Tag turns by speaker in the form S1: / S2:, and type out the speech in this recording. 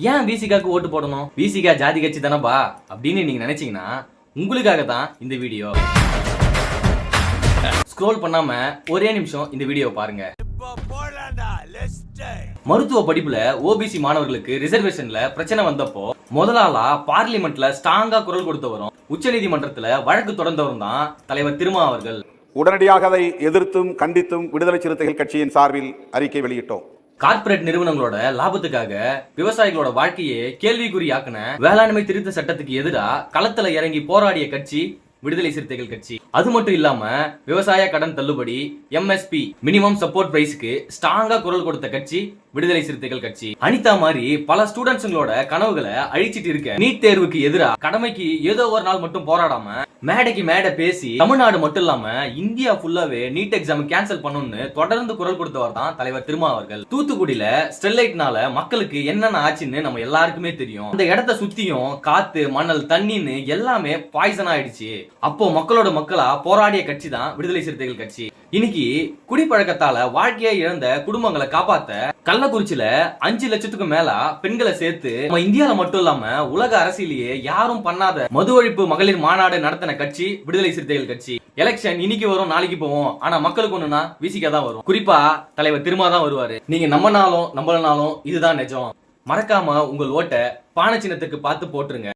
S1: ஏன் விசிகாக்கு ஓட்டு போடணும்? விசிகா ஜாதி கட்சி தானப்பா அப்படின்னு நீங்க நினைச்சீங்கன்னா உங்களுக்காக தான் இந்த வீடியோ. ஸ்க்ரோல் பண்ணாம ஒரே நிமிஷம் இந்த வீடியோ பாருங்க. மருத்துவ படிப்புல ஓபிசி மாணவர்களுக்கு ரிசர்வேஷன்ல பிரச்சனை வந்தப்போ முதலாளா பார்லிமெண்ட்ல ஸ்ட்ராங்கா குரல் கொடுத்தவரும் உச்சநீதிமன்றத்துல வழக்கு தொடர்ந்தவரும் தான் தலைவர் திருமா அவர்கள்.
S2: உடனடியாக அதை எதிர்த்தும் கண்டித்தும் விடுதலை சிறுத்தைகள் கட்சியின் சார்பில் அறிக்கை வெளியிட்டோம்.
S1: கார்ப்பரேட் நிறுவனங்களோட லாபத்துக்காக விவசாயிகளோட வாழ்க்கையை கேள்விக்குறியாக்குன வேளாண்மை திருத்த சட்டத்துக்கு எதிராக களத்துல இறங்கி போராடிய கட்சி விடுதலை சிறுத்தைகள் கட்சி. அது மட்டும் இல்லாம விவசாய கடன் தள்ளுபடி எம்எஸ்பி மினிமம் சப்போர்ட் பிரைஸ்க்கு ஸ்ட்ராங்கா குரல் கொடுத்த கட்சி விடுதலை சிறுத்தைகள் கட்சி. அனிதா மாதிரி பல ஸ்டூடெண்ட்ஸுங்களோட கனவுகளை அழிச்சிட்டு இருக்க நீட் தேர்வுக்கு எதிராக கடமைக்கு ஏதோ ஒரு நாள் மட்டும் போராடாம மேடைக்கு மேடை பேசி தமிழ்நாடு மட்டும் இல்லாம இந்தியா ஃபுல்லாவே நீட் எக்ஸாம் கேன்சல் பண்ணணும்னு தொடர்ந்து குரல் கொடுத்தவர் தான் தலைவர் திருமா அவர்கள். தூத்துக்குடியில ஸ்டெர்லைட்னால மக்களுக்கு என்னென்ன ஆச்சுன்னு நம்ம எல்லாருக்குமே தெரியும். அந்த இடத்த சுத்தியும் காத்து மணல் தண்ணின்னு எல்லாமே பாய்சன் ஆயிடுச்சு. அப்போ மக்களோட மக்களா போராடிய கட்சி தான் விடுதலை சிறுத்தைகள் கட்சி. இன்னைக்கு குடிப்பழக்கத்தால வாழ்க்கையை இழந்த குடும்பங்களை காப்பாத்த கள்ளக்குறிச்சியில 5 லட்சத்துக்கு மேல பெண்களை சேர்த்து நம்ம இந்தியால மட்டும் இல்லாம உலக அரசியலேயே யாரும் பண்ணாத மது ஒழிப்பு மகளிர் மாநாடு நடத்தின கட்சி விடுதலை சிறுத்தைகள் கட்சி. எலெக்ஷன் இன்னைக்கு வரும் நாளைக்கு போவோம், ஆனா மக்களுக்கு ஒண்ணுனா விசிகா தான் வரும். குறிப்பா தலைவர் திருமா தான் வருவாரு. நீங்க நம்பனாலும் நம்பலனாலும் இதுதான் நிஜம். மறக்காம உங்கள் ஓட்டை பானை சின்னத்துக்கு பார்த்து போட்டுருங்க.